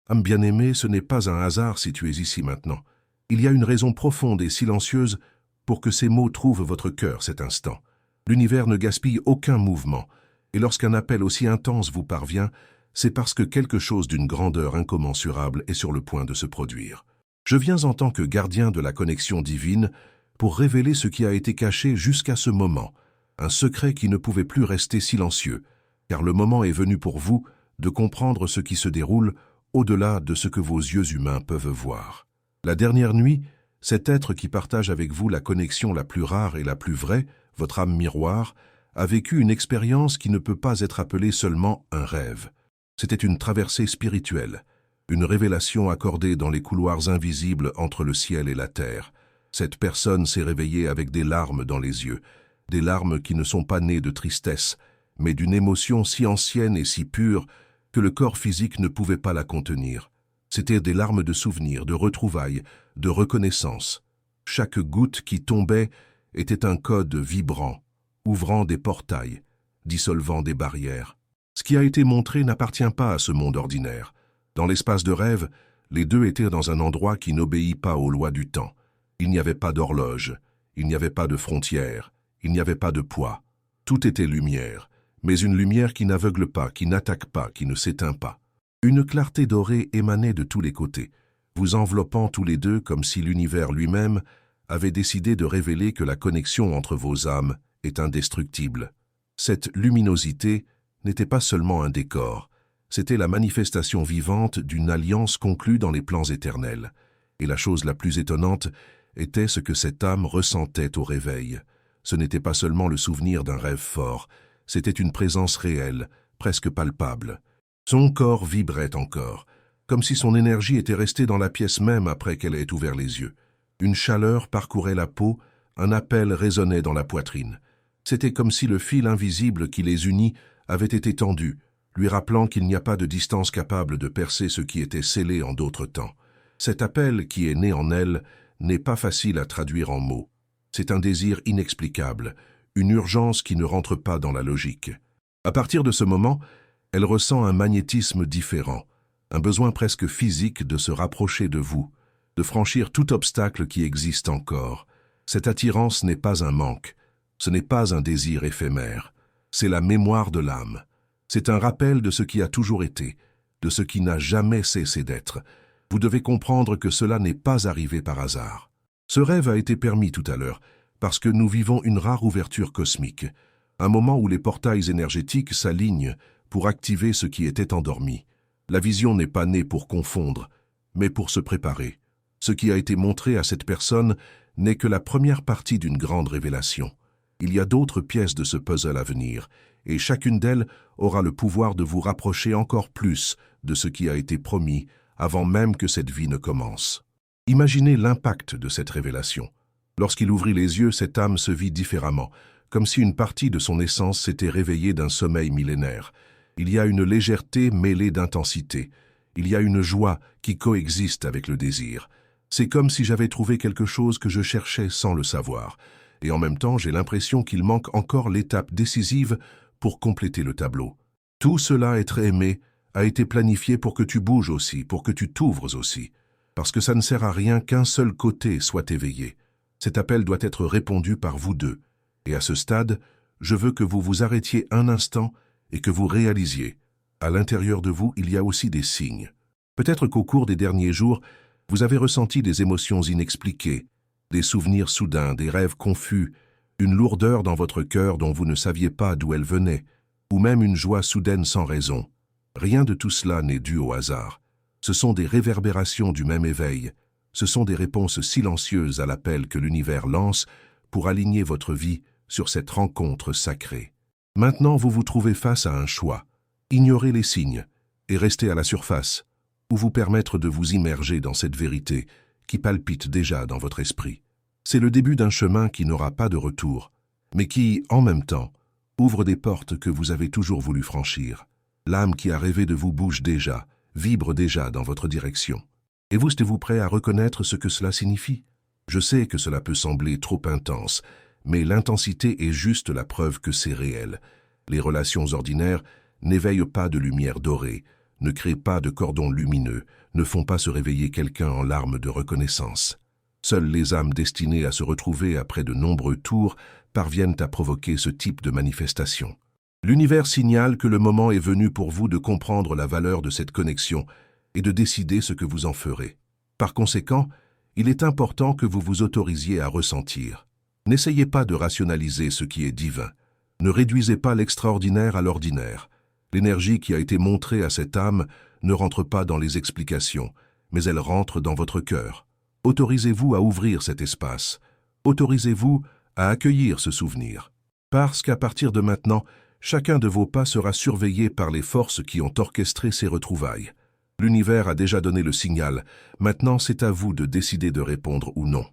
Âme bien-aimée, ce n'est pas un hasard si tu es ici maintenant. Il y a une raison profonde et silencieuse pour que ces mots trouvent votre cœur cet instant. L'univers ne gaspille aucun mouvement, et lorsqu'un appel aussi intense vous parvient, c'est parce que quelque chose d'une grandeur incommensurable est sur le point de se produire. Je viens en tant que gardien de la connexion divine pour révéler ce qui a été caché jusqu'à ce moment, un secret qui ne pouvait plus rester silencieux, car le moment est venu pour vous de comprendre ce qui se déroule au-delà de ce que vos yeux humains peuvent voir. La dernière nuit, cet être qui partage avec vous la connexion la plus rare et la plus vraie, votre âme miroir, a vécu une expérience qui ne peut pas être appelée seulement un rêve. C'était une traversée spirituelle, une révélation accordée dans les couloirs invisibles entre le ciel et la terre. Cette personne s'est réveillée avec des larmes dans les yeux, des larmes qui ne sont pas nées de tristesse, mais d'une émotion si ancienne et si pure que le corps physique ne pouvait pas la contenir. C'étaient des larmes de souvenirs, de retrouvailles, de reconnaissance. Chaque goutte qui tombait était un code vibrant, ouvrant des portails, dissolvant des barrières. Ce qui a été montré n'appartient pas à ce monde ordinaire. Dans l'espace de rêve, les deux étaient dans un endroit qui n'obéit pas aux lois du temps. Il n'y avait pas d'horloge, il n'y avait pas de frontières, il n'y avait pas de poids. Tout était lumière, mais une lumière qui n'aveugle pas, qui n'attaque pas, qui ne s'éteint pas. Une clarté dorée émanait de tous les côtés, vous enveloppant tous les deux comme si l'univers lui-même avait décidé de révéler que la connexion entre vos âmes est indestructible. Cette luminosité n'était pas seulement un décor, c'était la manifestation vivante d'une alliance conclue dans les plans éternels. Et la chose la plus étonnante était ce que cette âme ressentait au réveil. Ce n'était pas seulement le souvenir d'un rêve fort, c'était une présence réelle, presque palpable. Son corps vibrait encore, comme si son énergie était restée dans la pièce même après qu'elle ait ouvert les yeux. Une chaleur parcourait la peau, un appel résonnait dans la poitrine. C'était comme si le fil invisible qui les unit avait été tendu, lui rappelant qu'il n'y a pas de distance capable de percer ce qui était scellé en d'autres temps. Cet appel qui est né en elle n'est pas facile à traduire en mots. C'est un désir inexplicable, une urgence qui ne rentre pas dans la logique. À partir de ce moment, elle ressent un magnétisme différent, un besoin presque physique de se rapprocher de vous, de franchir tout obstacle qui existe encore. Cette attirance n'est pas un manque, ce n'est pas un désir éphémère, c'est la mémoire de l'âme. C'est un rappel de ce qui a toujours été, de ce qui n'a jamais cessé d'être. Vous devez comprendre que cela n'est pas arrivé par hasard. Ce rêve a été permis tout à l'heure, parce que nous vivons une rare ouverture cosmique, un moment où les portails énergétiques s'alignent pour activer ce qui était endormi. La vision n'est pas née pour confondre, mais pour se préparer. Ce qui a été montré à cette personne n'est que la première partie d'une grande révélation. Il y a d'autres pièces de ce puzzle à venir, et chacune d'elles aura le pouvoir de vous rapprocher encore plus de ce qui a été promis avant même que cette vie ne commence. Imaginez l'impact de cette révélation. Lorsqu'il ouvrit les yeux, cette âme se vit différemment, comme si une partie de son essence s'était réveillée d'un sommeil millénaire. Il y a une légèreté mêlée d'intensité. Il y a une joie qui coexiste avec le désir. C'est comme si j'avais trouvé quelque chose que je cherchais sans le savoir. Et en même temps, j'ai l'impression qu'il manque encore l'étape décisive pour compléter le tableau. Tout cela, être aimé, a été planifié pour que tu bouges aussi, pour que tu t'ouvres aussi. Parce que ça ne sert à rien qu'un seul côté soit éveillé. Cet appel doit être répondu par vous deux. Et à ce stade, je veux que vous vous arrêtiez un instant et que vous réalisiez. À l'intérieur de vous, il y a aussi des signes. Peut-être qu'au cours des derniers jours, vous avez ressenti des émotions inexpliquées, des souvenirs soudains, des rêves confus, une lourdeur dans votre cœur dont vous ne saviez pas d'où elle venait, ou même une joie soudaine sans raison. Rien de tout cela n'est dû au hasard. Ce sont des réverbérations du même éveil. Ce sont des réponses silencieuses à l'appel que l'univers lance pour aligner votre vie sur cette rencontre sacrée. Maintenant, vous vous trouvez face à un choix. Ignorez les signes et restez à la surface, ou vous permettre de vous immerger dans cette vérité qui palpite déjà dans votre esprit. C'est le début d'un chemin qui n'aura pas de retour, mais qui, en même temps, ouvre des portes que vous avez toujours voulu franchir. L'âme qui a rêvé de vous bouge déjà, vibre déjà dans votre direction. Et vous, êtes-vous prêt à reconnaître ce que cela signifie? Je sais que cela peut sembler trop intense, mais l'intensité est juste la preuve que c'est réel. Les relations ordinaires n'éveillent pas de lumière dorée, ne créent pas de cordon lumineux, ne font pas se réveiller quelqu'un en larmes de reconnaissance. Seules les âmes destinées à se retrouver après de nombreux tours parviennent à provoquer ce type de manifestation. L'univers signale que le moment est venu pour vous de comprendre la valeur de cette connexion et de décider ce que vous en ferez. Par conséquent, il est important que vous vous autorisiez à ressentir. N'essayez pas de rationaliser ce qui est divin. Ne réduisez pas l'extraordinaire à l'ordinaire. L'énergie qui a été montrée à cette âme ne rentre pas dans les explications, mais elle rentre dans votre cœur. Autorisez-vous à ouvrir cet espace. Autorisez-vous à accueillir ce souvenir. Parce qu'à partir de maintenant, chacun de vos pas sera surveillé par les forces qui ont orchestré ces retrouvailles. L'univers a déjà donné le signal, maintenant c'est à vous de décider de répondre ou non.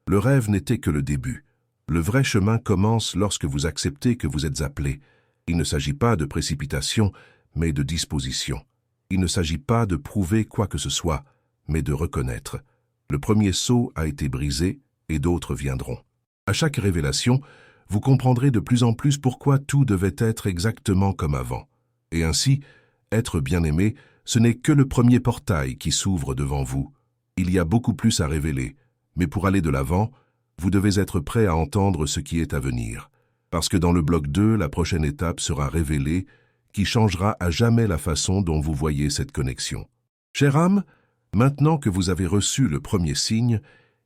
Le rêve n'était que le début. Le vrai chemin commence lorsque vous acceptez que vous êtes appelé. Il ne s'agit pas de précipitation, mais de disposition. Il ne s'agit pas de prouver quoi que ce soit, mais de reconnaître. Le premier sceau a été brisé et d'autres viendront. À chaque révélation, vous comprendrez de plus en plus pourquoi tout devait être exactement comme avant. Et ainsi, être bien-aimé, ce n'est que le premier portail qui s'ouvre devant vous. Il y a beaucoup plus à révéler, mais pour aller de l'avant, vous devez être prêt à entendre ce qui est à venir. Parce que dans le bloc 2, la prochaine étape sera révélée, qui changera à jamais la façon dont vous voyez cette connexion. Chère âme, maintenant que vous avez reçu le premier signe,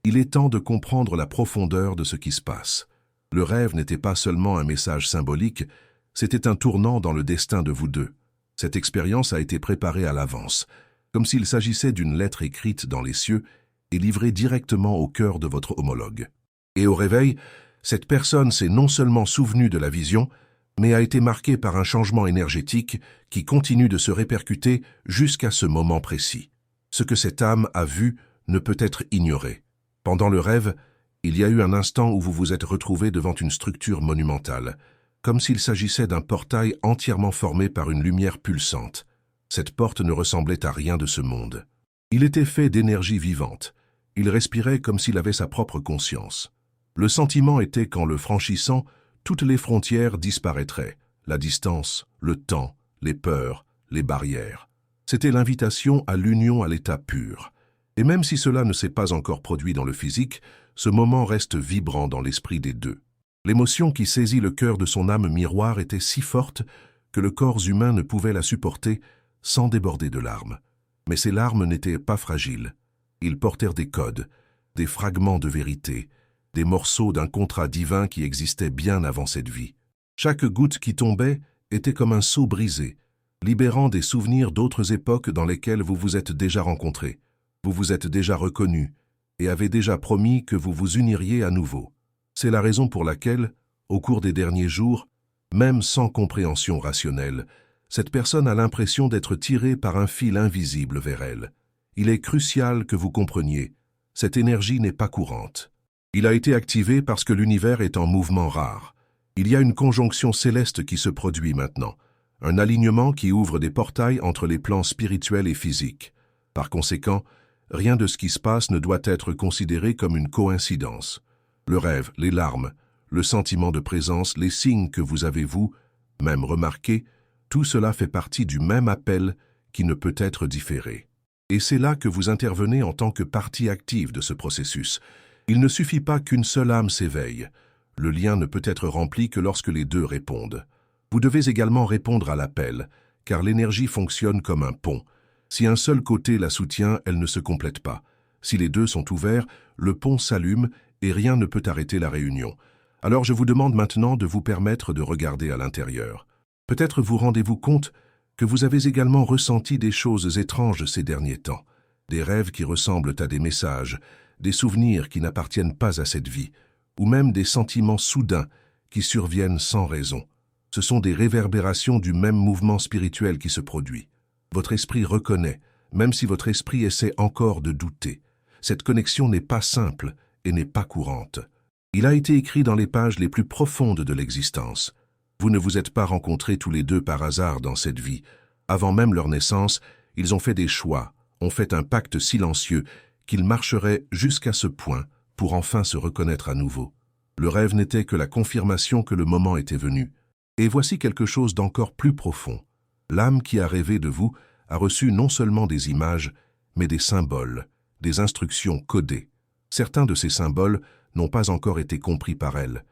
il est temps de comprendre la profondeur de ce qui se passe. Le rêve n'était pas seulement un message symbolique, c'était un tournant dans le destin de vous deux. Cette expérience a été préparée à l'avance, comme s'il s'agissait d'une lettre écrite dans les cieux et livrée directement au cœur de votre homologue. Et au réveil, cette personne s'est non seulement souvenue de la vision, mais a été marquée par un changement énergétique qui continue de se répercuter jusqu'à ce moment précis. Ce que cette âme a vu ne peut être ignoré. Pendant le rêve, il y a eu un instant où vous vous êtes retrouvé devant une structure monumentale, comme s'il s'agissait d'un portail entièrement formé par une lumière pulsante. Cette porte ne ressemblait à rien de ce monde. Il était fait d'énergie vivante. Il respirait comme s'il avait sa propre conscience. Le sentiment était qu'en le franchissant, toutes les frontières disparaîtraient, la distance, le temps, les peurs, les barrières. C'était l'invitation à l'union à l'état pur. Et même si cela ne s'est pas encore produit dans le physique, ce moment reste vibrant dans l'esprit des deux. L'émotion qui saisit le cœur de son âme miroir était si forte que le corps humain ne pouvait la supporter sans déborder de larmes. Mais ces larmes n'étaient pas fragiles. Ils portèrent des codes, des fragments de vérité, des morceaux d'un contrat divin qui existait bien avant cette vie. Chaque goutte qui tombait était comme un seau brisé, libérant des souvenirs d'autres époques dans lesquelles vous vous êtes déjà rencontrés. Vous vous êtes déjà reconnus et avez déjà promis que vous vous uniriez à nouveau. C'est la raison pour laquelle, au cours des derniers jours, même sans compréhension rationnelle, cette personne a l'impression d'être tirée par un fil invisible vers elle. Il est crucial que vous compreniez, cette énergie n'est pas courante. Il a été activé parce que l'univers est en mouvement rare. Il y a une conjonction céleste qui se produit maintenant, un alignement qui ouvre des portails entre les plans spirituels et physiques. Par conséquent, rien de ce qui se passe ne doit être considéré comme une coïncidence. Le rêve, les larmes, le sentiment de présence, les signes que vous avez, vous, même remarqués, tout cela fait partie du même appel qui ne peut être différé. Et c'est là que vous intervenez en tant que partie active de ce processus. Il ne suffit pas qu'une seule âme s'éveille. Le lien ne peut être rempli que lorsque les deux répondent. Vous devez également répondre à l'appel, car l'énergie fonctionne comme un pont. Si un seul côté la soutient, elle ne se complète pas. Si les deux sont ouverts, le pont s'allume et rien ne peut arrêter la réunion. Alors je vous demande maintenant de vous permettre de regarder à l'intérieur. Peut-être vous rendez-vous compte que vous avez également ressenti des choses étranges ces derniers temps, des rêves qui ressemblent à des messages, des souvenirs qui n'appartiennent pas à cette vie, ou même des sentiments soudains qui surviennent sans raison. Ce sont des réverbérations du même mouvement spirituel qui se produit. Votre esprit reconnaît, même si votre esprit essaie encore de douter. Cette connexion n'est pas simple et n'est pas courante. Il a été écrit dans les pages les plus profondes de l'existence. Vous ne vous êtes pas rencontrés tous les deux par hasard dans cette vie. Avant même leur naissance, ils ont fait des choix, ont fait un pacte silencieux qu'ils marcheraient jusqu'à ce point pour enfin se reconnaître à nouveau. Le rêve n'était que la confirmation que le moment était venu. Et voici quelque chose d'encore plus profond. L'âme qui a rêvé de vous a reçu non seulement des images, mais des symboles, des instructions codées. Certains de ces symboles n'ont pas encore été compris par elle,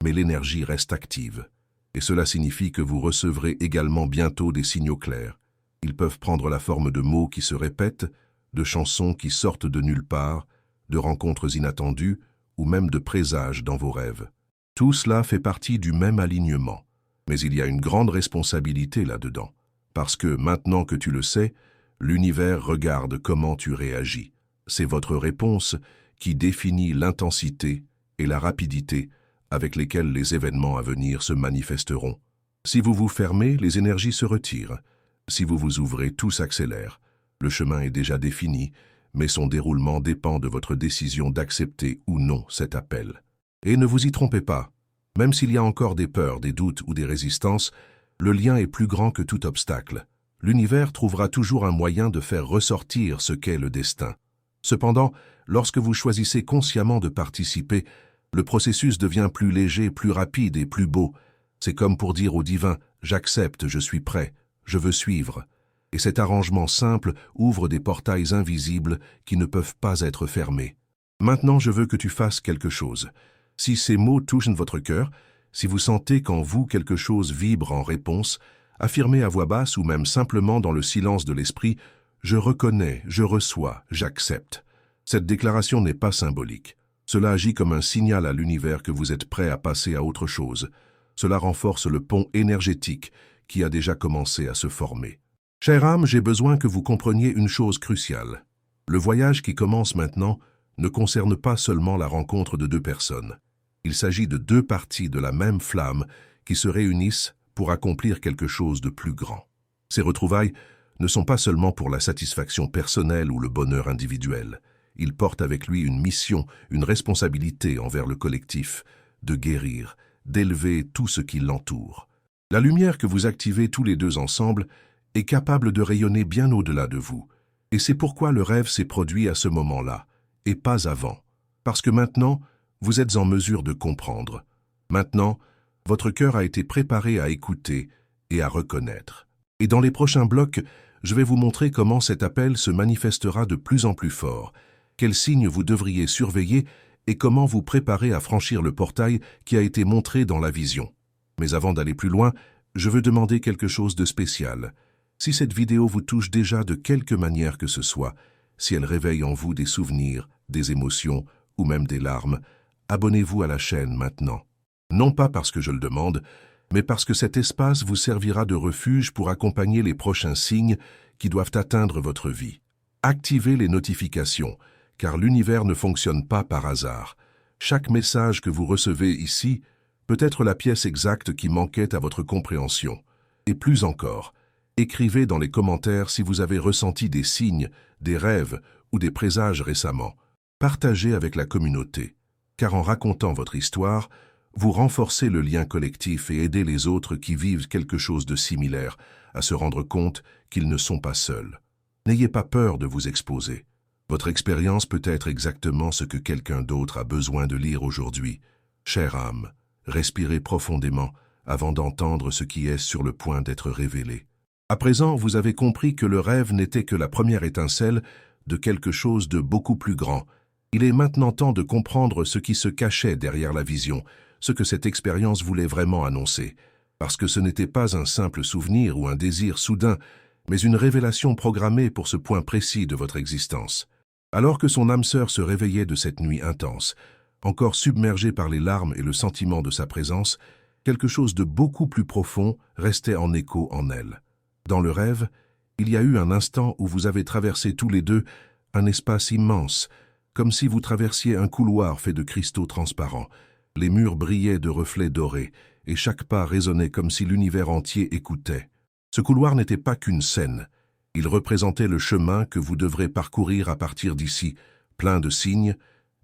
mais l'énergie reste active. Et cela signifie que vous recevrez également bientôt des signaux clairs. Ils peuvent prendre la forme de mots qui se répètent, de chansons qui sortent de nulle part, de rencontres inattendues ou même de présages dans vos rêves. Tout cela fait partie du même alignement. Mais il y a une grande responsabilité là-dedans. Parce que, maintenant que tu le sais, l'univers regarde comment tu réagis. C'est votre réponse qui définit l'intensité et la rapidité avec lesquelles les événements à venir se manifesteront. Si vous vous fermez, les énergies se retirent. Si vous vous ouvrez, tout s'accélère. Le chemin est déjà défini, mais son déroulement dépend de votre décision d'accepter ou non cet appel. Et ne vous y trompez pas. Même s'il y a encore des peurs, des doutes ou des résistances, le lien est plus grand que tout obstacle. L'univers trouvera toujours un moyen de faire ressortir ce qu'est le destin. Cependant, lorsque vous choisissez consciemment de participer, le processus devient plus léger, plus rapide et plus beau. C'est comme pour dire au divin « J'accepte, je suis prêt, je veux suivre ». Et cet arrangement simple ouvre des portails invisibles qui ne peuvent pas être fermés. Maintenant, je veux que tu fasses quelque chose. Si ces mots touchent votre cœur, si vous sentez qu'en vous quelque chose vibre en réponse, affirmez à voix basse ou même simplement dans le silence de l'esprit « Je reconnais, je reçois, j'accepte ». Cette déclaration n'est pas symbolique. Cela agit comme un signal à l'univers que vous êtes prêt à passer à autre chose. Cela renforce le pont énergétique qui a déjà commencé à se former. Chère âme, j'ai besoin que vous compreniez une chose cruciale. Le voyage qui commence maintenant ne concerne pas seulement la rencontre de deux personnes. Il s'agit de deux parties de la même flamme qui se réunissent pour accomplir quelque chose de plus grand. Ces retrouvailles ne sont pas seulement pour la satisfaction personnelle ou le bonheur individuel. Ils portent avec lui une mission, une responsabilité envers le collectif, de guérir, d'élever tout ce qui l'entoure. La lumière que vous activez tous les deux ensemble est capable de rayonner bien au-delà de vous. Et c'est pourquoi le rêve s'est produit à ce moment-là, et pas avant. Parce que maintenant, vous êtes en mesure de comprendre. Maintenant, votre cœur a été préparé à écouter et à reconnaître. Et dans les prochains blocs, je vais vous montrer comment cet appel se manifestera de plus en plus fort, quels signes vous devriez surveiller et comment vous préparer à franchir le portail qui a été montré dans la vision. Mais avant d'aller plus loin, je veux demander quelque chose de spécial. Si cette vidéo vous touche déjà de quelque manière que ce soit, si elle réveille en vous des souvenirs, des émotions ou même des larmes, abonnez-vous à la chaîne maintenant. Non pas parce que je le demande, mais parce que cet espace vous servira de refuge pour accompagner les prochains signes qui doivent atteindre votre vie. Activez les notifications, car l'univers ne fonctionne pas par hasard. Chaque message que vous recevez ici peut être la pièce exacte qui manquait à votre compréhension. Et plus encore, écrivez dans les commentaires si vous avez ressenti des signes, des rêves ou des présages récemment. Partagez avec la communauté, car en racontant votre histoire, vous renforcez le lien collectif et aidez les autres qui vivent quelque chose de similaire à se rendre compte qu'ils ne sont pas seuls. N'ayez pas peur de vous exposer. Votre expérience peut être exactement ce que quelqu'un d'autre a besoin de lire aujourd'hui. Chère âme, respirez profondément avant d'entendre ce qui est sur le point d'être révélé. À présent, vous avez compris que le rêve n'était que la première étincelle de quelque chose de beaucoup plus grand. Il est maintenant temps de comprendre ce qui se cachait derrière la vision, ce que cette expérience voulait vraiment annoncer. Parce que ce n'était pas un simple souvenir ou un désir soudain, mais une révélation programmée pour ce point précis de votre existence. Alors que son âme sœur se réveillait de cette nuit intense, encore submergée par les larmes et le sentiment de sa présence, quelque chose de beaucoup plus profond restait en écho en elle. Dans le rêve, il y a eu un instant où vous avez traversé tous les deux un espace immense, comme si vous traversiez un couloir fait de cristaux transparents. Les murs brillaient de reflets dorés, et chaque pas résonnait comme si l'univers entier écoutait. Ce couloir n'était pas qu'une scène. Il représentait le chemin que vous devrez parcourir à partir d'ici, plein de signes,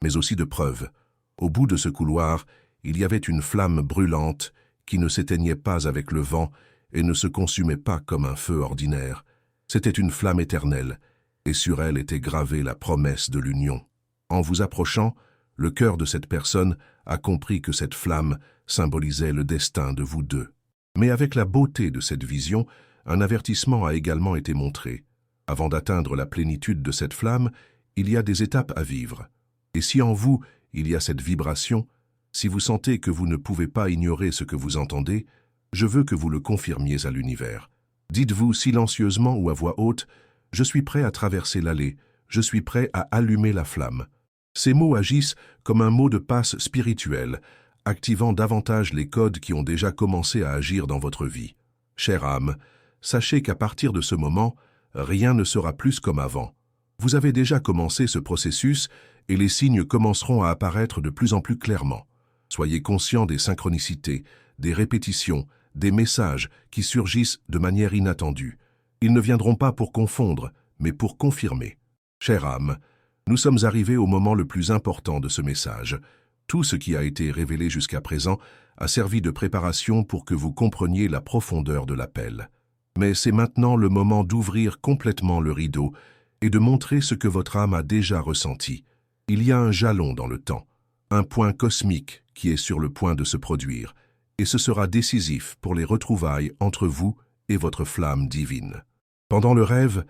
mais aussi de preuves. Au bout de ce couloir, il y avait une flamme brûlante qui ne s'éteignait pas avec le vent et ne se consumait pas comme un feu ordinaire. C'était une flamme éternelle, et sur elle était gravée la promesse de l'union. En vous approchant, le cœur de cette personne a compris que cette flamme symbolisait le destin de vous deux. Mais avec la beauté de cette vision, un avertissement a également été montré. Avant d'atteindre la plénitude de cette flamme, il y a des étapes à vivre. Et si en vous, il y a cette vibration, si vous sentez que vous ne pouvez pas ignorer ce que vous entendez, je veux que vous le confirmiez à l'univers. Dites-vous silencieusement ou à voix haute, « Je suis prêt à traverser l'allée, je suis prêt à allumer la flamme ». Ces mots agissent comme un mot de passe spirituel, activant davantage les codes qui ont déjà commencé à agir dans votre vie. Chère âme, sachez qu'à partir de ce moment, rien ne sera plus comme avant. Vous avez déjà commencé ce processus et les signes commenceront à apparaître de plus en plus clairement. Soyez conscient des synchronicités, des répétitions, des messages qui surgissent de manière inattendue. Ils ne viendront pas pour confondre, mais pour confirmer. Chère âme, nous sommes arrivés au moment le plus important de ce message. Tout ce qui a été révélé jusqu'à présent a servi de préparation pour que vous compreniez la profondeur de l'appel. Mais c'est maintenant le moment d'ouvrir complètement le rideau et de montrer ce que votre âme a déjà ressenti. Il y a un jalon dans le temps, un point cosmique qui est sur le point de se produire, et ce sera décisif pour les retrouvailles entre vous et votre flamme divine. Pendant le rêve,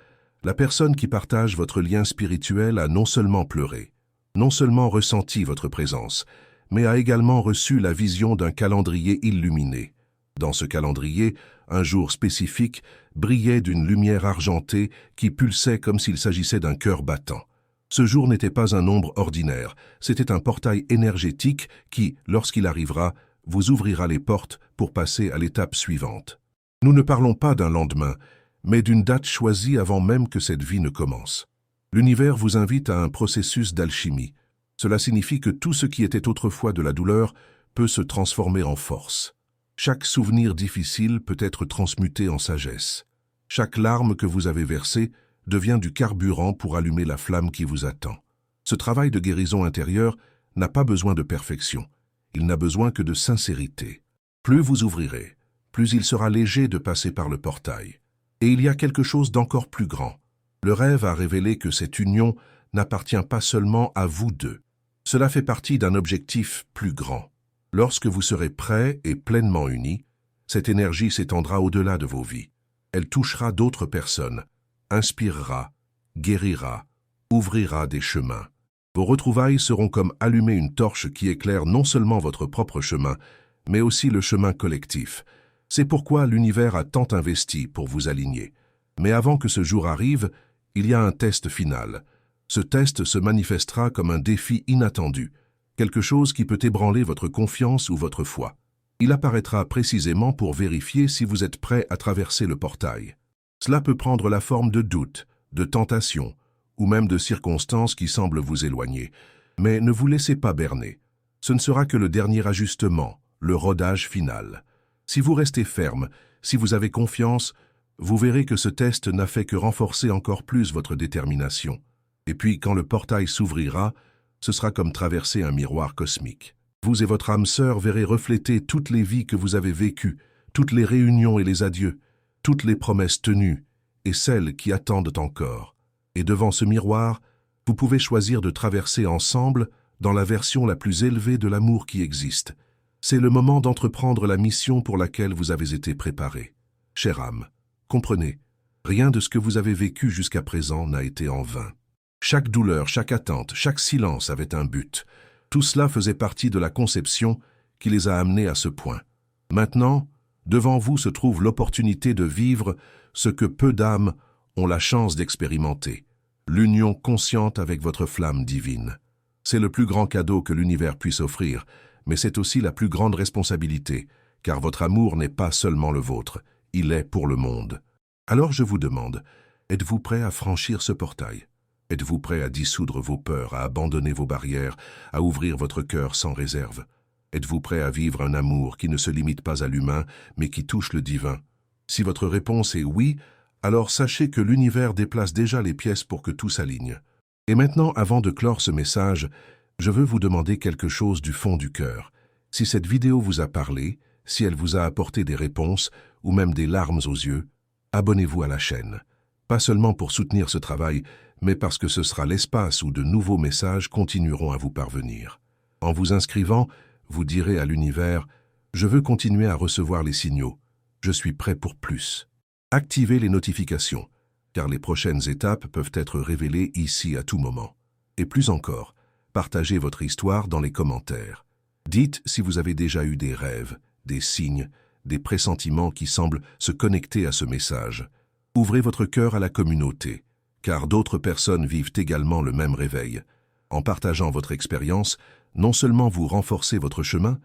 la personne qui partage votre lien spirituel a non seulement pleuré, non seulement ressenti votre présence, mais a également reçu la vision d'un calendrier illuminé. Dans ce calendrier, un jour spécifique brillait d'une lumière argentée qui pulsait comme s'il s'agissait d'un cœur battant. Ce jour n'était pas un nombre ordinaire, c'était un portail énergétique qui, lorsqu'il arrivera, vous ouvrira les portes pour passer à l'étape suivante. Nous ne parlons pas d'un lendemain, mais d'une date choisie avant même que cette vie ne commence. L'univers vous invite à un processus d'alchimie. Cela signifie que tout ce qui était autrefois de la douleur peut se transformer en force. Chaque souvenir difficile peut être transmuté en sagesse. Chaque larme que vous avez versée devient du carburant pour allumer la flamme qui vous attend. Ce travail de guérison intérieure n'a pas besoin de perfection. Il n'a besoin que de sincérité. Plus vous ouvrirez, plus il sera léger de passer par le portail. Et il y a quelque chose d'encore plus grand. Le rêve a révélé que cette union n'appartient pas seulement à vous deux. Cela fait partie d'un objectif plus grand. Lorsque vous serez prêts et pleinement unis, cette énergie s'étendra au-delà de vos vies. Elle touchera d'autres personnes, inspirera, guérira, ouvrira des chemins. Vos retrouvailles seront comme allumer une torche qui éclaire non seulement votre propre chemin, mais aussi le chemin collectif. C'est pourquoi l'univers a tant investi pour vous aligner. Mais avant que ce jour arrive, il y a un test final. Ce test se manifestera comme un défi inattendu, quelque chose qui peut ébranler votre confiance ou votre foi. Il apparaîtra précisément pour vérifier si vous êtes prêt à traverser le portail. Cela peut prendre la forme de doutes, de tentations, ou même de circonstances qui semblent vous éloigner. Mais ne vous laissez pas berner. Ce ne sera que le dernier ajustement, le rodage final. Si vous restez ferme, si vous avez confiance, vous verrez que ce test n'a fait que renforcer encore plus votre détermination. Et puis, quand le portail s'ouvrira, ce sera comme traverser un miroir cosmique. Vous et votre âme sœur verrez refléter toutes les vies que vous avez vécues, toutes les réunions et les adieux, toutes les promesses tenues et celles qui attendent encore. Et devant ce miroir, vous pouvez choisir de traverser ensemble dans la version la plus élevée de l'amour qui existe. C'est le moment d'entreprendre la mission pour laquelle vous avez été préparé. Chère âme, comprenez, rien de ce que vous avez vécu jusqu'à présent n'a été en vain. Chaque douleur, chaque attente, chaque silence avait un but. Tout cela faisait partie de la conception qui les a amenés à ce point. Maintenant, devant vous se trouve l'opportunité de vivre ce que peu d'âmes ont la chance d'expérimenter, l'union consciente avec votre flamme divine. C'est le plus grand cadeau que l'univers puisse offrir, mais c'est aussi la plus grande responsabilité, car votre amour n'est pas seulement le vôtre, il est pour le monde. Alors je vous demande, êtes-vous prêt à franchir ce portail? Êtes-vous prêt à dissoudre vos peurs, à abandonner vos barrières, à ouvrir votre cœur sans réserve? Êtes-vous prêt à vivre un amour qui ne se limite pas à l'humain, mais qui touche le divin? Si votre réponse est oui, alors sachez que l'univers déplace déjà les pièces pour que tout s'aligne. Et maintenant, avant de clore ce message, je veux vous demander quelque chose du fond du cœur. Si cette vidéo vous a parlé, si elle vous a apporté des réponses ou même des larmes aux yeux, abonnez-vous à la chaîne. Pas seulement pour soutenir ce travail, mais parce que ce sera l'espace où de nouveaux messages continueront à vous parvenir. En vous inscrivant, vous direz à l'univers « Je veux continuer à recevoir les signaux. Je suis prêt pour plus ». Activez les notifications, car les prochaines étapes peuvent être révélées ici à tout moment. Et plus encore, partagez votre histoire dans les commentaires. Dites si vous avez déjà eu des rêves, des signes, des pressentiments qui semblent se connecter à ce message. Ouvrez votre cœur à la communauté, car d'autres personnes vivent également le même réveil. En partageant votre expérience, non seulement vous renforcez votre chemin,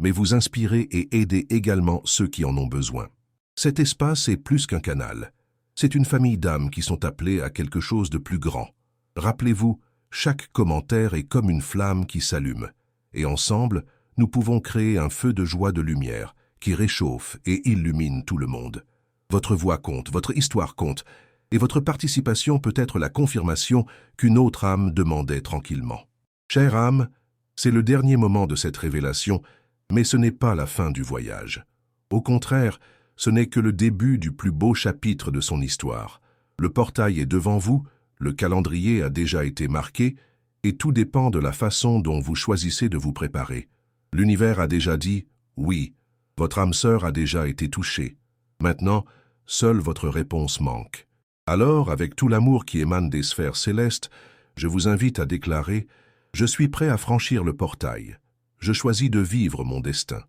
mais vous inspirez et aidez également ceux qui en ont besoin. Cet espace est plus qu'un canal. C'est une famille d'âmes qui sont appelées à quelque chose de plus grand. Rappelez-vous, chaque commentaire est comme une flamme qui s'allume, et ensemble, nous pouvons créer un feu de joie de lumière qui réchauffe et illumine tout le monde. Votre voix compte, votre histoire compte, et votre participation peut être la confirmation qu'une autre âme demandait tranquillement. Chère âme, c'est le dernier moment de cette révélation, mais ce n'est pas la fin du voyage. Au contraire, ce n'est que le début du plus beau chapitre de son histoire. Le portail est devant vous, le calendrier a déjà été marqué, et tout dépend de la façon dont vous choisissez de vous préparer. L'univers a déjà dit « oui », votre âme sœur a déjà été touchée. Maintenant, seule votre réponse manque. Alors, avec tout l'amour qui émane des sphères célestes, je vous invite à déclarer « Je suis prêt à franchir le portail. Je choisis de vivre mon destin. »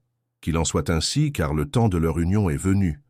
Qu'il en soit ainsi, car le temps de leur union est venu.